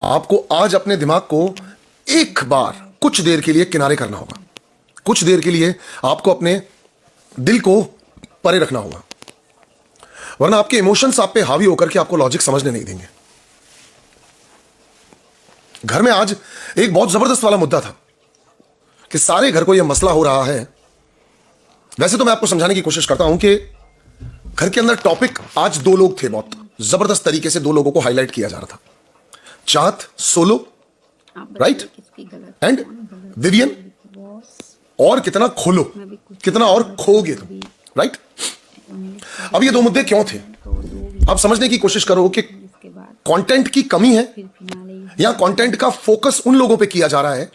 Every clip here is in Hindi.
आपको आज अपने दिमाग को एक बार कुछ देर के लिए किनारे करना होगा। कुछ देर के लिए आपको अपने दिल को परे रखना होगा, वरना आपके इमोशंस आप पे हावी होकर के आपको लॉजिक समझने नहीं देंगे। घर में आज एक बहुत जबरदस्त वाला मुद्दा था कि सारे घर को यह मसला हो रहा है। वैसे तो मैं आपको समझाने की कोशिश करता हूं कि घर के अंदर टॉपिक आज दो लोग थे, बहुत जबरदस्त तरीके से दो लोगों को हाईलाइट किया जा रहा था। चाहत सोलो, राइट, एंड विवियन, और कितना खोलो, कितना और खोगे तुम, राइट। अब ये दो मुद्दे क्यों थे, आप समझने की कोशिश करो कि कंटेंट की कमी है या कंटेंट का फोकस उन लोगों पे किया जा रहा है।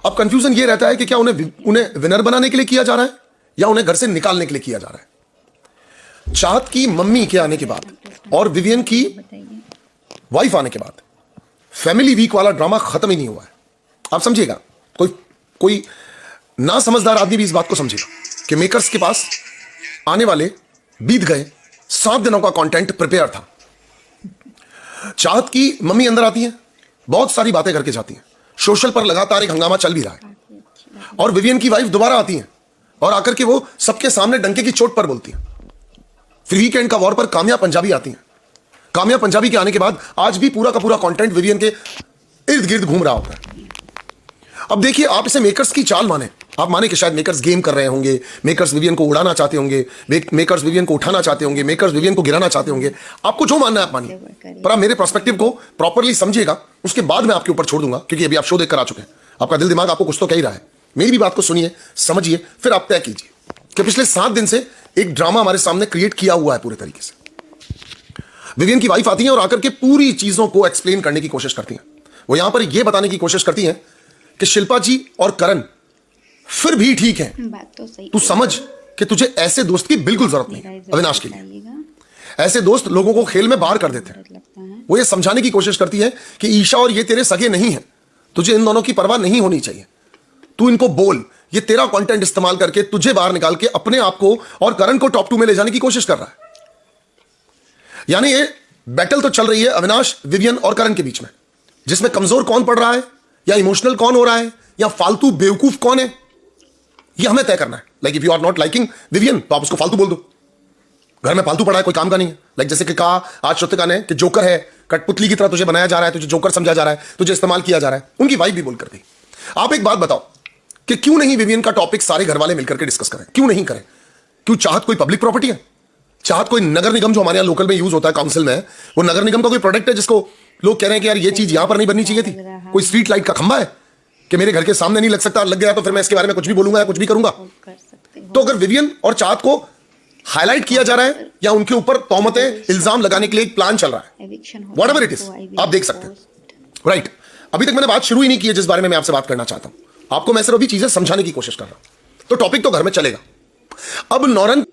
अब कंफ्यूजन ये रहता है कि क्या उन्हें विनर बनाने के लिए किया जा रहा है या उन्हें घर से निकालने के लिए किया जा रहा है। चाहत की मम्मी के आने के बाद और विवियन की वाइफ आने के बाद फैमिली वीक वाला ड्रामा खत्म ही नहीं हुआ है। आप समझिएगा, कोई ना समझदार आदमी भी इस बात को समझेगा कि मेकर्स के पास आने वाले बीत गए 7 दिनों का कंटेंट प्रिपेयर था। चाहत की मम्मी अंदर आती है, बहुत सारी बातें करके जाती हैं, सोशल पर लगातार एक हंगामा चल भी रहा है, और विवियन की वाइफ दोबारा आती है और आकर के वो सबके सामने डंके की चोट पर बोलती है। फिर वीकेंड का वॉर पर काम्या पंजाबी आती है। काम्या पंजाबी के आने के बाद आज भी पूरा का पूरा कंटेंट विवियन के इर्द गिर्द घूम रहा होता है। अब देखिए, आप इसे मेकर्स की चाल माने, आप माने कि शायद मेकर्स गेम कर रहे होंगे, मेकर्स विवियन को उड़ाना चाहते होंगे, मेकर्स विवियन को उठाना चाहते होंगे, मेकर्स विवियन को गिराना चाहते होंगे। आपको जो मानना है आप मानिए, पर आप मेरे पर्सपेक्टिव को प्रॉपर्ली समझिएगा, उसके बाद मैं आपके ऊपर छोड़ दूंगा, क्योंकि अभी आप शो देखकर आ चुके हैं। आपका दिल दिमाग आपको कुछ तो कह ही रहा है। मेरी भी बात को सुनिए, समझिए, फिर आप तय कीजिए कि पिछले 7 दिन से एक ड्रामा हमारे सामने क्रिएट किया हुआ है पूरे तरीके से। विवियन की वाइफ आती है और आकर के पूरी चीजों को एक्सप्लेन करने की कोशिश करती हैं। वो यहां पर यह बताने की कोशिश करती हैं कि शिल्पा जी और करण फिर भी ठीक है, बात तो सही, तू समझ कि तुझे ऐसे दोस्त की बिल्कुल जरूरत नहीं अविनाश के लिए। ऐसे दोस्त लोगों को खेल में बाहर कर देते हैं। वो ये समझाने की कोशिश करती है कि ईशा और ये तेरे सगे नहीं हैं, तुझे इन दोनों की परवाह नहीं होनी चाहिए। तू इनको बोल, ये तेरा कंटेंट इस्तेमाल करके तुझे बाहर निकाल के अपने आप को और करण को टॉप 2 में ले जाने की कोशिश कर रहा है। यानी ये बैटल तो चल रही है अविनाश, विवियन और करण के बीच में, जिसमें कमजोर कौन पड़ रहा है, या इमोशनल कौन हो रहा है, या फालतू बेवकूफ कौन है, ये हमें तय करना है। Like if you are not liking Vivian तो आप उसको फालतू बोल दो। घर में फालतू पड़ा है, कोई काम का नहीं है। लाइक जैसे कि कहा आज श्रुतिका ने कि जोकर है, कठपुतली की तरह तुझे बनाया जा रहा है, तुझे जोकर समझा जा रहा है, तुझे इस्तेमाल किया जा रहा है। उनकी वाइफ भी बोल कर दी। आप एक बात बताओ कि क्यों नहीं विवियन का टॉपिक सारे घर वाले मिलकर के डिस्कस करें, क्यों नहीं करें? क्यों चाहत कोई पब्लिक प्रॉपर्टी है? चाहत कोई नगर निगम जो हमारे यहाँ लोकल में यूज होता है काउंसिल में, वो नगर निगम का कोई प्रोडक्ट है जिसको लोग कह रहे हैं कि यार ये चीज यहां पर नहीं बननी चाहिए थी? कोई स्ट्रीट लाइट का खंबा है कि मेरे घर के सामने नहीं लग सकता, लग गया तो फिर मैं इसके बारे में कुछ भी बोलूंगा या कुछ भी करूंगा? तो अगर विवियन और चाहत को हाईलाइट किया जा रहा है या उनके ऊपर तोहमतें, इल्जाम लगाने के लिए एक प्लान चल रहा है, व्हाटएवर इट इज, आप देख सकते हैं, राइट। अभी तक मैंने बात शुरू ही नहीं की है जिस बारे में मैं आपसे बात करना चाहता हूं। आपको मैं सिर्फ अभी चीजें समझाने की कोशिश कर रहा हूं, तो टॉपिक तो घर में चलेगा। अब नौरन